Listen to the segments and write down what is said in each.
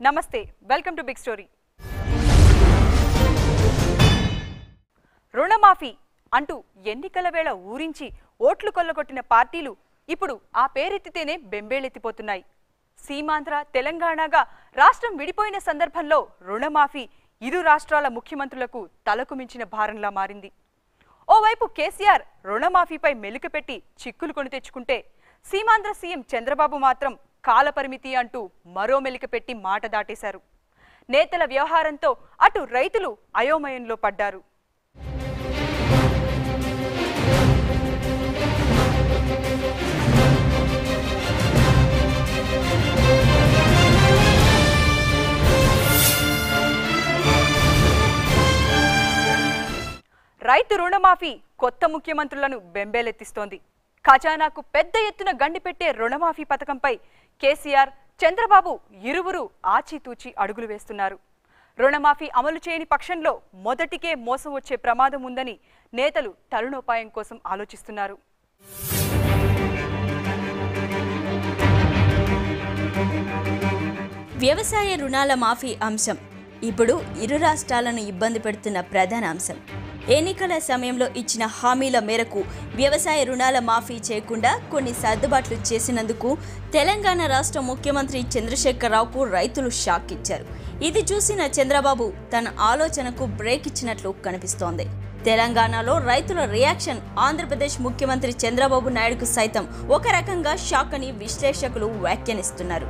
నమస్తే welcome to big story. రుణమాఫీ అంటూ ఎన్నికల వేళ ఊరించి ఓట్లు కొల్లగొట్టిన పార్టీలు ఇప్పుడు ఆ పేరెత్తితేనే బెంబేలెత్తిపోతున్నాయి. సీమాంధ్ర తెలంగాణగా రాష్ట్రం విడిపోయిన సందర్భంలో రుణమాఫీ ఇరు రాష్ట్రాల ముఖ్యమంత్రులకు తలకు మించిన భారంలా మారింది. ఓవైపు కేసీఆర్ రుణమాఫీపై మెలికపెట్టి చిక్కులు కొని తెచ్చుకుంటే సీమాంధ్ర సీఎం చంద్రబాబు మాత్రం కాలపరిమితి అంటూ మరో మెలికపెట్టి మాట దాటేశారు. నేతల వ్యవహారంతో అటు రైతులు అయోమయంలో పడ్డారు. రైతు రుణమాఫీ కొత్త ముఖ్యమంత్రులను బెంబేలెత్తిస్తోంది. ఖజానాకు పెద్ద ఎత్తున గండిపెట్టే రుణమాఫీ పథకంపై కేసీఆర్, చంద్రబాబు ఇరువురు ఆచితూచి అడుగులు వేస్తున్నారు. రుణమాఫీ అమలు చేయని పక్షంలో మొదటికే మోసం వచ్చే ప్రమాదం ఉందని నేతలు తరుణోపాయం కోసం ఆలోచిస్తున్నారు. వ్యవసాయ రుణాల మాఫీ అంశం ఇప్పుడు ఇరు రాష్ట్రాలను ఇబ్బంది పెడుతున్న ప్రధాన అంశం. ఎన్నికల సమయంలో ఇచ్చిన హామీల మేరకు వ్యవసాయ రుణాల మాఫీ చేయకుండా కొన్ని సర్దుబాట్లు చేసినందుకు తెలంగాణ రాష్ట్ర ముఖ్యమంత్రి చంద్రశేఖరరావుకు రైతులు షాక్ ఇచ్చారు. ఇది చూసిన చంద్రబాబు తన ఆలోచనకు బ్రేక్ ఇచ్చినట్లు కనిపిస్తోంది. తెలంగాణలో రైతుల రియాక్షన్ ఆంధ్రప్రదేశ్ ముఖ్యమంత్రి చంద్రబాబు నాయుడుకు సైతం ఒక రకంగా షాక్ అని విశ్లేషకులు వ్యాఖ్యానిస్తున్నారు.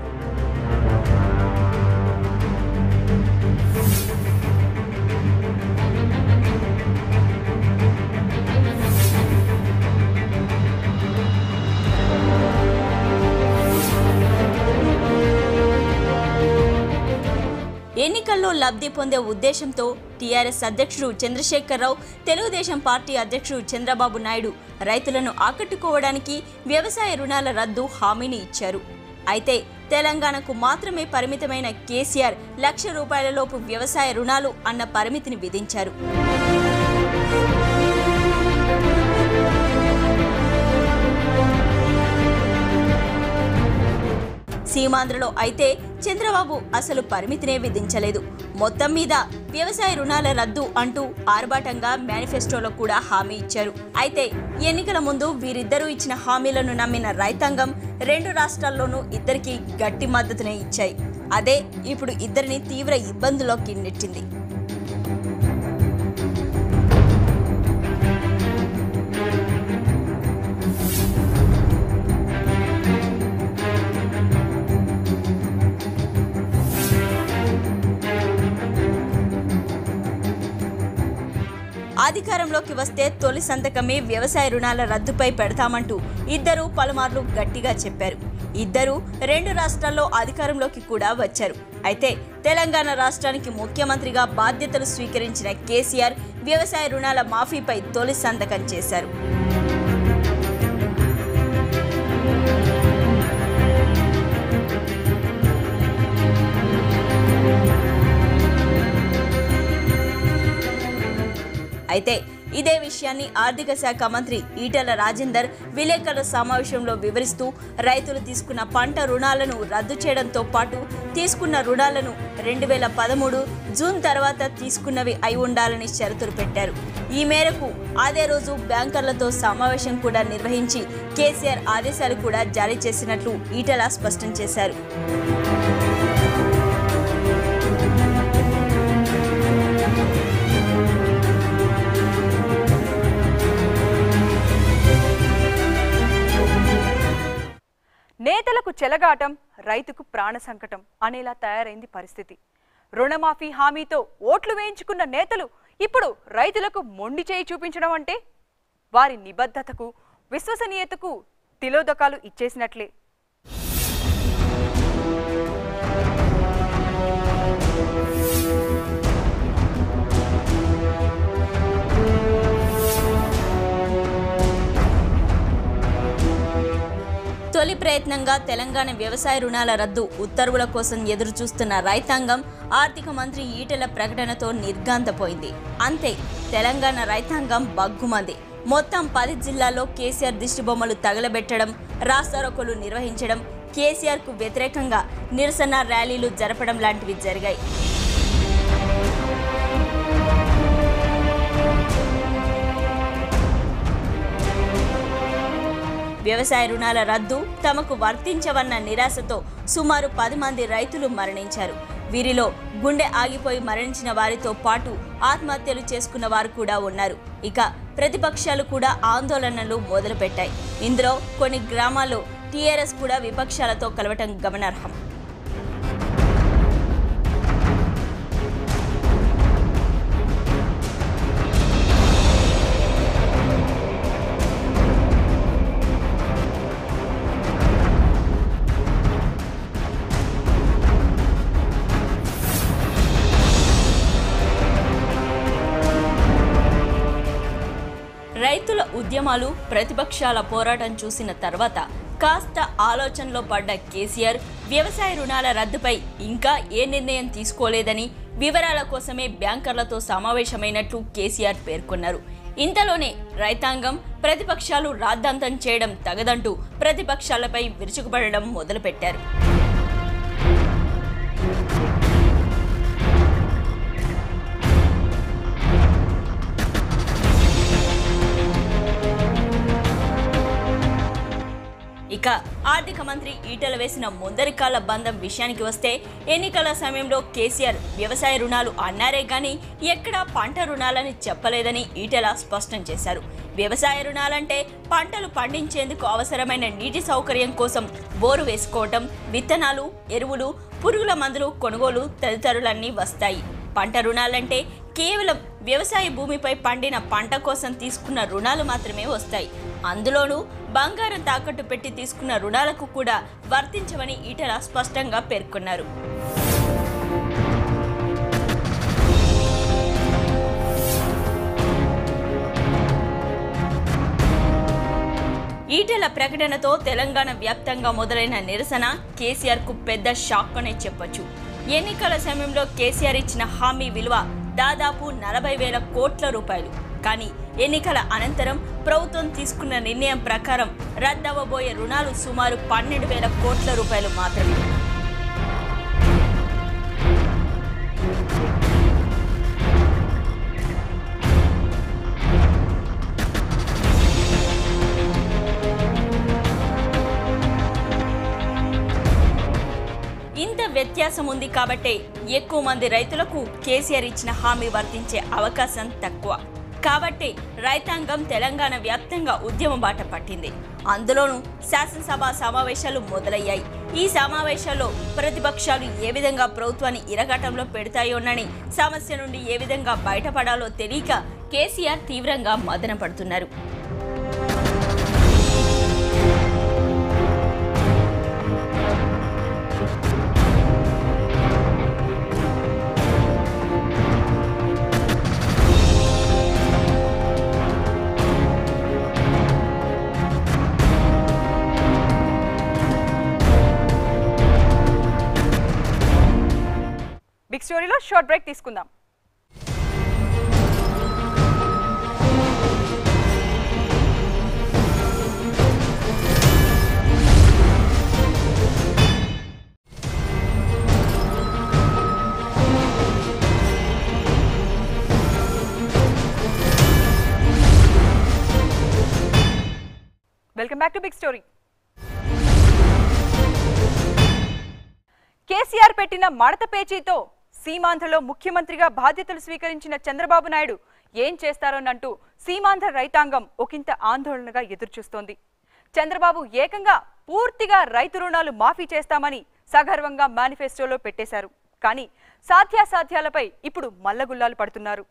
ఎన్నికల్లో లబ్ధి పొందే ఉద్దేశంతో టీఆర్ఎస్ అధ్యక్షుడు చంద్రశేఖరరావు, తెలుగుదేశం పార్టీ అధ్యక్షుడు చంద్రబాబు నాయుడు రైతులను ఆకట్టుకోవడానికి వ్యవసాయ రుణాల రద్దు హామీని ఇచ్చారు. అయితే తెలంగాణకు మాత్రమే పరిమితమైన కేసీఆర్ ₹1,00,000 వ్యవసాయ రుణాలు అన్న పరిమితిని విధించారు. సీమాంధ్రలో అయితే చంద్రబాబు అసలు పరిమితినే విధించలేదు. మొత్తం మీద వ్యవసాయ రుణాల రద్దు అంటూ ఆర్భాటంగా మేనిఫెస్టోలో కూడా హామీ ఇచ్చారు. అయితే ఎన్నికల ముందు వీరిద్దరూ ఇచ్చిన హామీలను నమ్మిన రైతాంగం రెండు రాష్ట్రాల్లోనూ ఇద్దరికి గట్టి మద్దతునే ఇచ్చాయి. అదే ఇప్పుడు ఇద్దరిని తీవ్ర ఇబ్బందుల్లోకి నెట్టింది. అధికారంలోకి వస్తే తొలి సంతకమే వ్యవసాయ రుణాల రద్దుపై పెడతామంటూ ఇద్దరు పలుమార్లు గట్టిగా చెప్పారు. ఇద్దరు రెండు రాష్ట్రాల్లో అధికారంలోకి కూడా వచ్చారు. అయితే తెలంగాణ రాష్ట్రానికి ముఖ్యమంత్రిగా బాధ్యతలు స్వీకరించిన కేసీఆర్ వ్యవసాయ రుణాల మాఫీపై తొలి సంతకం చేశారు. అయితే ఇదే విషయాన్ని ఆర్థిక శాఖ మంత్రి ఈటెల రాజేందర్ విలేకరుల సమావేశంలో వివరిస్తూ రైతులు తీసుకున్న పంట రుణాలను రద్దు చేయడంతో పాటు తీసుకున్న రుణాలను 2013 జూన్ తర్వాత తీసుకున్నవి అయి ఉండాలని షరతులు పెట్టారు. ఈ మేరకు అదే రోజు బ్యాంకర్లతో సమావేశం కూడా నిర్వహించి కేసీఆర్ ఆదేశాలు కూడా జారీ చేసినట్లు ఈటెల స్పష్టం చేశారు. నేతలకు చెలగాటం, రైతుకు ప్రాణ సంకటం అనేలా తయారైంది పరిస్థితి. రుణమాఫీ హామీతో ఓట్లు వేయించుకున్న నేతలు ఇప్పుడు రైతులకు మొండి చేయి చూపించడం అంటే వారి నిబద్ధతకు, విశ్వసనీయతకు తిలోదకాలు ఇచ్చేసినట్లే. తొలి ప్రయత్నంగా తెలంగాణ వ్యవసాయ రుణాల రద్దు ఉత్తర్వుల కోసం ఎదురు చూస్తున్న రైతాంగం ఆర్థిక మంత్రి ఈటెల ప్రకటనతో నిర్ఘాంతపోయింది. అంతే తెలంగాణ రైతాంగం బగ్గుమంది. మొత్తం 10 జిల్లాల్లో కేసీఆర్ దిష్టిబొమ్మలు తగలబెట్టడం, రాస్తారోకోలు నిర్వహించడం, కేసీఆర్కు వ్యతిరేకంగా నిరసన ర్యాలీలు జరపడం లాంటివి జరిగాయి. వ్యవసాయ రుణాల రద్దు తమకు వర్తించవన్న నిరాశతో సుమారు 10 మంది రైతులు మరణించారు. వీరిలో గుండె ఆగిపోయి మరణించిన వారితో పాటు ఆత్మహత్యలు చేసుకున్న వారు కూడా ఉన్నారు. ఇక ప్రతిపక్షాలు కూడా ఆందోళనలు మొదలుపెట్టాయి. ఇందులో కొన్ని గ్రామాల్లో టీఆర్ఎస్ కూడా విపక్షాలతో కలవటం గమనార్హం. రైతుల ఉద్యమాలు, ప్రతిపక్షాల పోరాటం చూసిన తర్వాత కాస్త ఆలోచనలో పడ్డ కేసీఆర్ వ్యవసాయ రుణాల రద్దుపై ఇంకా ఏ నిర్ణయం తీసుకోలేదని, వివరాల కోసమే బ్యాంకర్లతో సమావేశమైనట్లు కేసీఆర్ పేర్కొన్నారు. ఇంతలోనే రైతాంగం, ప్రతిపక్షాలు రాద్ధాంతం చేయడం తగదంటూ ప్రతిపక్షాలపై విరుచుకుపడడం మొదలుపెట్టారు. ఇక ఆర్థిక మంత్రి ఈటెల వేసిన ముందరికాల బంధం విషయానికి వస్తే, ఎన్నికల సమయంలో కేసీఆర్ వ్యవసాయ రుణాలు అన్నారే గాని ఎక్కడా పంట రుణాలని చెప్పలేదని ఈటెల స్పష్టం చేశారు. వ్యవసాయ రుణాలంటే పంటలు పండించేందుకు అవసరమైన నీటి సౌకర్యం కోసం బోరు వేసుకోవటం, విత్తనాలు, ఎరువులు, పురుగుల మందులు కొనుగోలు తదితరులన్నీ వస్తాయి. పంట రుణాలంటే కేవలం వ్యవసాయ భూమిపై పండిన పంట కోసం తీసుకున్న రుణాలు మాత్రమే వస్తాయి. అందులోనూ బంగారం తాకట్టు పెట్టి తీసుకున్న రుణాలకు కూడా వర్తించవని ఈటెల స్పష్టంగా పేర్కొన్నారు. ఈటెల ప్రకటనతో తెలంగాణ వ్యాప్తంగా మొదలైన నిరసన కేసీఆర్కు పెద్ద షాక్ అనే చెప్పొచ్చు. ఎన్నికల సమయంలో కేసీఆర్ ఇచ్చిన హామీ విలువ దాదాపు 40,000 కోట్ల రూపాయలు. కానీ ఎన్నికల అనంతరం ప్రభుత్వం తీసుకున్న నిర్ణయం ప్రకారం రద్దవబోయే రుణాలు సుమారు 12,000 కోట్ల రూపాయలు మాత్రమే. ఇంత వ్యత్యాసం ఉంది కాబట్టే ఎక్కువ మంది రైతులకు కేసీఆర్ ఇచ్చిన హామీ వర్తించే అవకాశం తక్కువ. కాబట్టి రైతాంగం తెలంగాణ వ్యాప్తంగా ఉద్యమ బాట పట్టింది. అందులోనూ శాసనసభ సమావేశాలు మొదలయ్యాయి. ఈ సమావేశాల్లో ప్రతిపక్షాలు ఏ విధంగా ప్రభుత్వాన్ని ఇరగటంలో పెడతాయోనని, సమస్య నుండి ఏ విధంగా బయటపడాలో తెలియక కేసీఆర్ తీవ్రంగా మదన పడుతున్నారు. బిగ్ స్టోరీలో షార్ట్ బ్రేక్ తీసుకుందాం. Welcome back to big story. KCR పెట్టిన మడత పేచీతో సీమాంధ్రలో ముఖ్యమంత్రిగా బాధ్యతలు స్వీకరించిన చంద్రబాబు నాయుడు ఏం చేస్తారోనంటూ సీమాంధ్ర రైతాంగం ఒకంత ఆందోళనగా ఎదురుచూస్తోంది. చంద్రబాబు ఏకంగా పూర్తిగా రైతు రుణాలు మాఫీ చేస్తామని సగర్వంగా మేనిఫెస్టోలో పెట్టేశారు. కానీ సాధ్యాసాధ్యాలపై ఇప్పుడు మల్లగుల్లాలు పడుతున్నారు.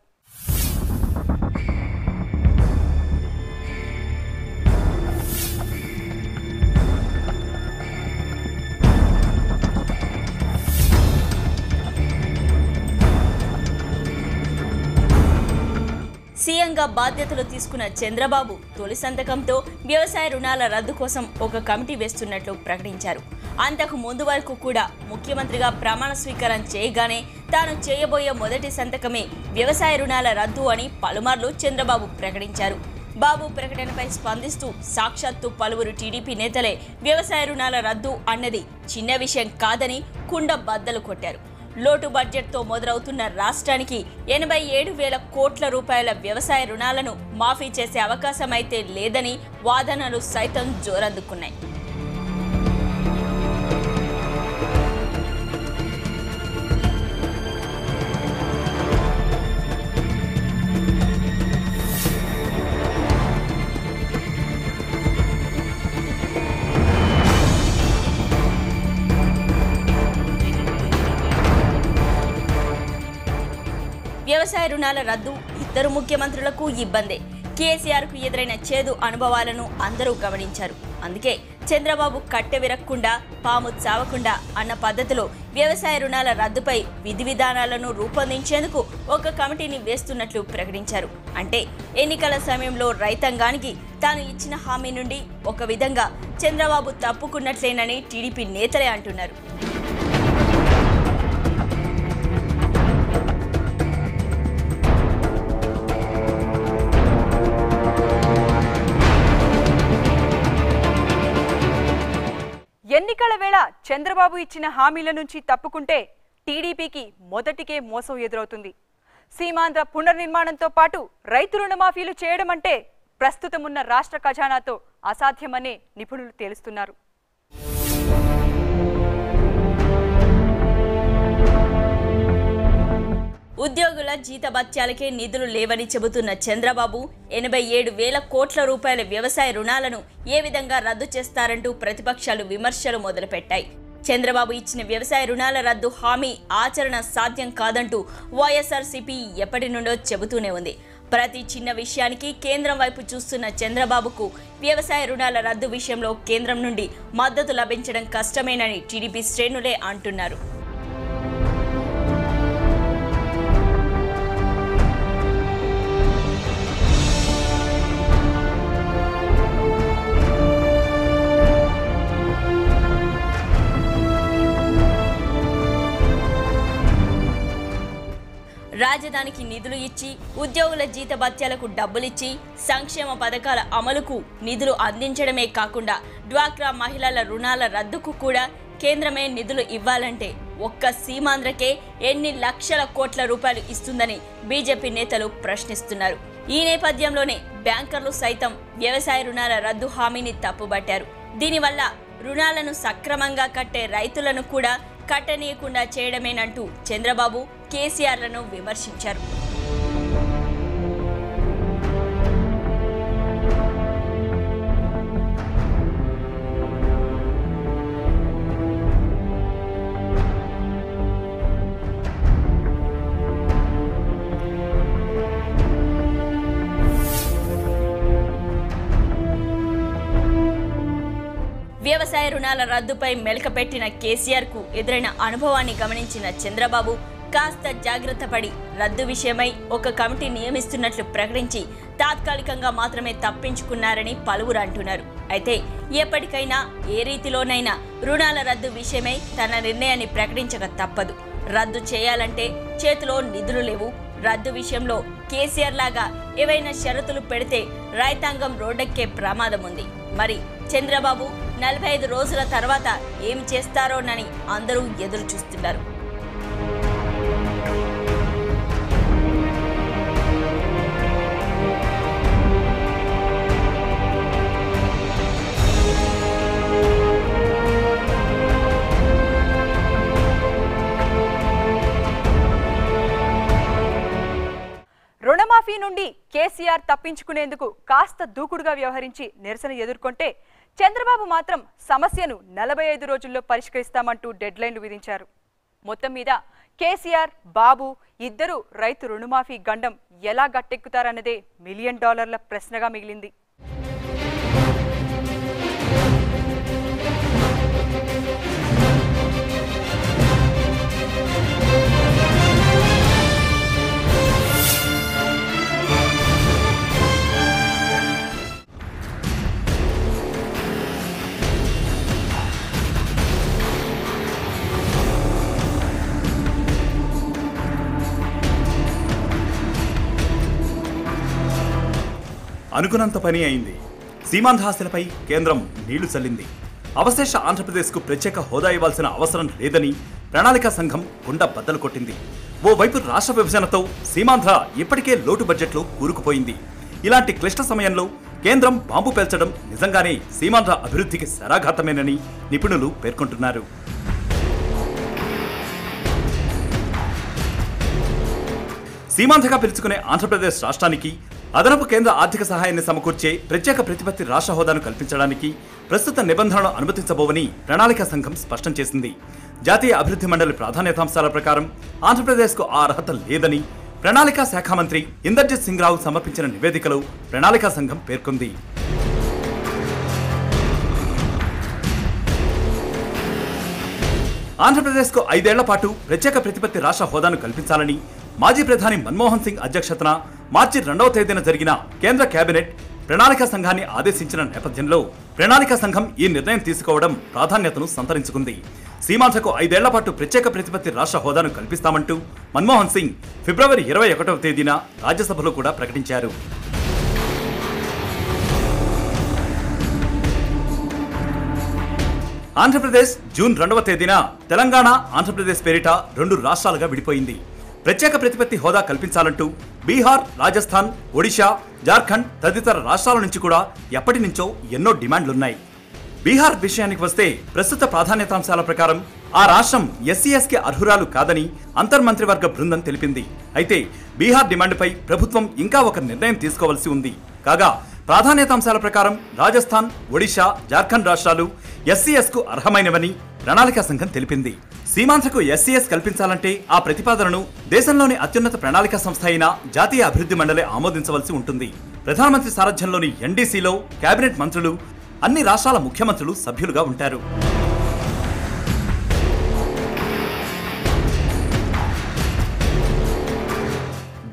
సీఎంగా బాధ్యతలు తీసుకున్న చంద్రబాబు తొలి సంతకంతో వ్యవసాయ రుణాల రద్దు కోసం ఒక కమిటీ వేస్తున్నట్లు ప్రకటించారు. అంతకు ముందు వరకు కూడా ముఖ్యమంత్రిగా ప్రమాణ స్వీకారం చేయగానే తాను చేయబోయే మొదటి సంతకమే వ్యవసాయ రుణాల రద్దు అని పలుమార్లు చంద్రబాబు ప్రకటించారు. బాబు ప్రకటనపై స్పందిస్తూ సాక్షాత్తు పలువురు టీడీపీ నేతలే వ్యవసాయ రుణాల రద్దు అన్నది చిన్న విషయం కాదని కుండ బద్దలు కొట్టారు. లోటు బడ్జెట్తో మొదలవుతున్న రాష్ట్రానికి 87,000 కోట్ల రూపాయల వ్యవసాయ రుణాలను మాఫీ చేసే అవకాశం అయితే లేదని వాదనలు సైతం జోరందుకున్నాయి. వ్యవసాయ రుణాల రద్దు ఇద్దరు ముఖ్యమంత్రులకు ఇబ్బందే. కేసీఆర్కు ఎదురైన చేదు అనుభవాలను అందరూ గమనించారు. అందుకే చంద్రబాబు కట్టె విరక్కుండా పాము చావకుండా అన్న పద్ధతిలో వ్యవసాయ రుణాల రద్దుపై విధి విధానాలను రూపొందించేందుకు ఒక కమిటీని వేస్తున్నట్లు ప్రకటించారు. అంటే ఎన్నికల సమయంలో రైతాంగానికి తాను ఇచ్చిన హామీ నుండి ఒక విధంగా చంద్రబాబు తప్పుకున్నట్లేనని టీడీపీ నేతలే అంటున్నారు. ఎన్నికల వేళ చంద్రబాబు ఇచ్చిన హామీల నుంచి తప్పుకుంటే టీడీపీకి మొదటికే మోసం ఎదురవుతుంది. సీమాంధ్ర పునర్నిర్మాణంతో పాటు రైతు రుణమాఫీలు చేయడం అంటే ప్రస్తుతం ఉన్న రాష్ట్ర ఖజానాతో అసాధ్యమనే నిపుణులు తేలుస్తున్నారు. ఉద్యోగుల జీతభత్యాలకే నిధులు లేవని చెబుతున్న చంద్రబాబు 87,000 కోట్ల రూపాయల వ్యవసాయ రుణాలను ఏ విధంగా రద్దు చేస్తారంటూ ప్రతిపక్షాలు విమర్శలు మొదలుపెట్టాయి. చంద్రబాబు ఇచ్చిన వ్యవసాయ రుణాల రద్దు హామీ ఆచరణ సాధ్యం కాదంటూ వైఎస్ఆర్సీపీ ఎప్పటి నుండో చెబుతూనే ఉంది. ప్రతి చిన్న విషయానికి కేంద్రం వైపు చూస్తున్న చంద్రబాబుకు వ్యవసాయ రుణాల రద్దు విషయంలో కేంద్రం నుండి మద్దతు లభించడం కష్టమేనని టీడీపీ శ్రేణులే అంటున్నారు. రాజధానికి నిధులు ఇచ్చి ఉద్యోగుల జీతభత్యాలకు డబ్బులిచ్చి సంక్షేమ పథకాల అమలుకు నిధులు అందించడమే కాకుండా డ్వాక్రా మహిళల రుణాల రద్దుకు కూడా కేంద్రమే నిధులు ఇవ్వాలంటే ఒక్క సీమాంధ్రకే ఎన్ని లక్షల కోట్ల రూపాయలు ఇస్తుందని బీజేపీ నేతలు ప్రశ్నిస్తున్నారు. ఈ నేపథ్యంలోనే బ్యాంకర్లు సైతం వ్యవసాయ రుణాల రద్దు హామీని తప్పుబట్టారు. దీనివల్ల రుణాలను సక్రమంగా కట్టే రైతులను కూడా కట్టనీయకుండా చేయడమేనంటూ చంద్రబాబు కేసీఆర్లను విమర్శించారు. వ్యవసాయ రుణాల రద్దుపై మెలకపెట్టిన కేసీఆర్కు ఎదురైన అనుభవాన్ని గమనించిన చంద్రబాబు కాస్త జాగ్రత్త పడి రద్దు విషయమై ఒక కమిటీ నియమిస్తున్నట్లు ప్రకటించి తాత్కాలికంగా మాత్రమే తప్పించుకున్నారని పలువురు అంటున్నారు. అయితే ఎప్పటికైనా ఏ రీతిలోనైనా రుణాల రద్దు విషయమై తన నిర్ణయాన్ని ప్రకటించక తప్పదు. రద్దు చేయాలంటే చేతిలో నిధులు లేవు. రద్దు విషయంలో కేసీఆర్ లాగా ఏవైనా షరతులు పెడితే రైతాంగం రోడ్డెక్కే ప్రమాదం ఉంది. మరి చంద్రబాబు 45 రోజుల తర్వాత ఏం చేస్తారోనని అందరూ ఎదురు చూస్తున్నారు. రుణమాఫీ నుండి కేసీఆర్ తప్పించుకునేందుకు కాస్త దూకుడుగా వ్యవహరించి నిరసన ఎదుర్కొంటే చంద్రబాబు మాత్రం సమస్యను 45 రోజుల్లో పరిష్కరిస్తామంటూ డెడ్లైన్లు విధించారు. మొత్తం మీద కేసీఆర్, బాబు ఇద్దరు రైతు రుణమాఫీ గండం ఎలా గట్టెక్కుతారన్నదే $1 మిలియన్ ప్రశ్నగా మిగిలింది. అనుకున్నంత పని అయింది. సీమాంధ్ర ఆశలపై కేంద్రం నీళ్లు చల్లింది. అవశేష ఆంధ్రప్రదేశ్కు ప్రత్యేక హోదా ఇవ్వాల్సిన అవసరం లేదని ప్రణాళికా సంఘం గుండ బద్దలు కొట్టింది. ఓవైపు రాష్ట్ర విభజనతో సీమాంధ్ర ఇప్పటికే లోటు బడ్జెట్లో కూరుకుపోయింది. ఇలాంటి క్లిష్ట సమయంలో కేంద్రం బాంబు పేల్చడం నిజంగానే సీమాంధ్ర అభివృద్ధికి శరాఘాతమేనని నిపుణులు పేర్కొంటున్నారు. సీమాంధ్రగా పిలుచుకునే ఆంధ్రప్రదేశ్ రాష్ట్రానికి అదనపు కేంద్ర ఆర్థిక సహాయాన్ని సమకూర్చే ప్రత్యేక ప్రతిపత్తి రాష్ట్ర హోదాను కల్పించడానికి ప్రస్తుత నిబంధనలు అనుమతించబోవని ప్రణాళికా సంఘం స్పష్టం చేసింది. జాతీయ అభివృద్ధి మండలి ప్రాధాన్యతాంశాల ప్రకారం ఆంధ్రప్రదేశ్కు ఆ అర్హత లేదని ప్రణాళికా శాఖ మంత్రి ఇందర్జిత్ సింగ్ రావు సమర్పించిన నివేదికలో ప్రణాళికా సంఘం పేర్కొంది. ఆంధ్రప్రదేశ్కు 5 ఏళ్ల పాటు ప్రత్యేక ప్రతిపత్తి రాష్ట్ర హోదాను కల్పించాలని మాజీ ప్రధాని మన్మోహన్ సింగ్ అధ్యక్షతన మార్చి 2వ తేదీన జరిగిన కేంద్ర కేబినెట్ ప్రణాళికా సంఘాన్ని ఆదేశించిన నేపథ్యంలో ప్రణాళికా సంఘం ఈ నిర్ణయం తీసుకోవడం ప్రాధాన్యతను సంతరించుకుంది. సీమాంధ్రకు 5 ఏళ్ల పాటు ప్రత్యేక ప్రతిపత్తి రాష్ట్ర హోదాను కల్పిస్తామంటూ మన్మోహన్ సింగ్ ఫిబ్రవరి 21వ తేదీన రాజ్యసభలో కూడా ప్రకటించారు. ఆంధ్రప్రదేశ్ జూన్ 2వ తేదీన తెలంగాణ, ఆంధ్రప్రదేశ్ పేరిట 2 రాష్ట్రాలుగా విడిపోయింది. ప్రత్యేక ప్రతిపత్తి హోదా కల్పించాలంటూ బీహార్, రాజస్థాన్, ఒడిషా, జార్ఖండ్ తదితర రాష్ట్రాల నుంచి కూడా ఎప్పటి నుంచో ఎన్నో డిమాండ్లున్నాయి. బీహార్ విషయానికి వస్తే ప్రస్తుత ప్రాధాన్యతాంశాల ప్రకారం ఆ రాష్ట్రం ఎస్సీఎస్కి అర్హురాలు కాదని అంతర్మంత్రివర్గ బృందం తెలిపింది. అయితే బీహార్ డిమాండ్పై ప్రభుత్వం ఇంకా ఒక నిర్ణయం తీసుకోవాల్సి ఉంది. కాగా ప్రాధాన్యతాంశాల ప్రకారం రాజస్థాన్, ఒడిషా, జార్ఖండ్ రాష్ట్రాలు ఎస్సీఎస్కు అర్హమైనవని ప్రణాళికా సంఘం తెలిపింది. సీమాంధ్రకు ఎస్సీఎస్ కల్పించాలంటే ఆ ప్రతిపాదనను దేశంలోని అత్యున్నత ప్రణాళికా సంస్థ అయిన జాతీయ అభివృద్ధి మండలి ఆమోదించవలసి ఉంటుంది. ప్రధానమంత్రి సారథ్యంలోని ఎన్డీసీలో కేబినెట్ మంత్రులు, అన్ని రాష్ట్రాల ముఖ్యమంత్రులు సభ్యులుగా ఉంటారు.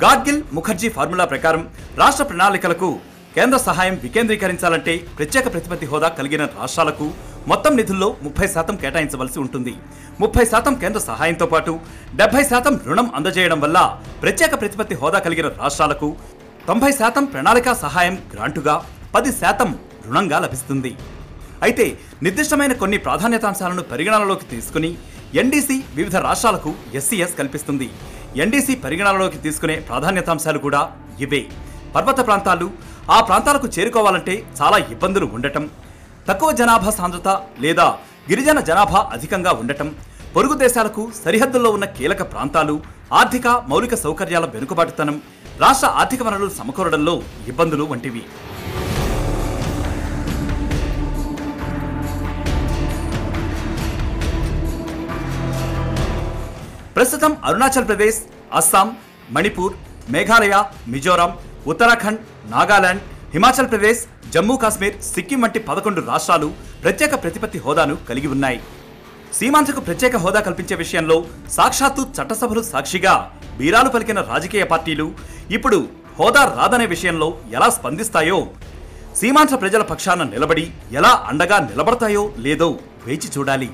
గాడ్గిల్, ముఖర్జీ ఫార్ములా ప్రకారం రాష్ట్ర ప్రణాళికలకు కేంద్ర సహాయం వికేంద్రీకరించాలంటే ప్రత్యేక ప్రతిపత్తి హోదా కలిగిన రాష్ట్రాలకు మొత్తం నిధుల్లో 30% కేటాయించవలసి ఉంటుంది. 30% కేంద్ర సహాయంతో పాటు 70% రుణం అందజేయడం వల్ల ప్రత్యేక ప్రతిపత్తి హోదా కలిగిన రాష్ట్రాలకు 90% ప్రణాళికా సహాయం గ్రాంటుగా, 10% రుణంగా లభిస్తుంది. అయితే నిర్దిష్టమైన కొన్ని ప్రాధాన్యతాంశాలను పరిగణనలోకి తీసుకుని ఎన్డీసీ వివిధ రాష్ట్రాలకు ఎస్సీఎస్ కల్పిస్తుంది. ఎన్డీసీ పరిగణనలోకి తీసుకునే ప్రాధాన్యతాంశాలు కూడా ఇవే. పర్వత ప్రాంతాలు, ఆ ప్రాంతాలకు చేరుకోవాలంటే చాలా ఇబ్బందులు ఉండటం, తక్కువ జనాభా సాంద్రత లేదా గిరిజన జనాభా అధికంగా ఉండటం, పొరుగు దేశాలకు సరిహద్దుల్లో ఉన్న కీలక ప్రాంతాలు, ఆర్థిక మౌలిక సౌకర్యాల వెనుకబాటుతనం, రాష్ట్ర ఆర్థిక వనరులు సమకూరడంలో ఇబ్బందులు వంటివి. ప్రస్తుతం అరుణాచల్ ప్రదేశ్, అస్సాం, మణిపూర్, మేఘాలయ, మిజోరాం, ఉత్తరాఖండ్, నాగాలాండ్, హిమాచల్ ప్రదేశ్, జమ్మూ కాశ్మీర్, సిక్కిం వంటి 11 రాష్ట్రాలు ప్రత్యేక ప్రతిపత్తి హోదాను కలిగి ఉన్నాయి. సీమాంధ్రకు ప్రత్యేక హోదా కల్పించే విషయంలో సాక్షాత్తు చట్టసభలు సాక్షిగా బీరాలు పలికిన రాజకీయ పార్టీలు ఇప్పుడు హోదా రాదనే విషయంలో ఎలా స్పందిస్తాయో, సీమాంధ్ర ప్రజల పక్షాన నిలబడి ఎలా అండగా నిలబడతాయో లేదో వేచి చూడాలి.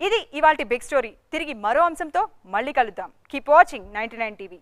ఇది ఇవాల్టి బిగ్ స్టోరీ. తిరిగి మరో అంశంతో మళ్ళీ కలుద్దాం. Keep watching 99 TV.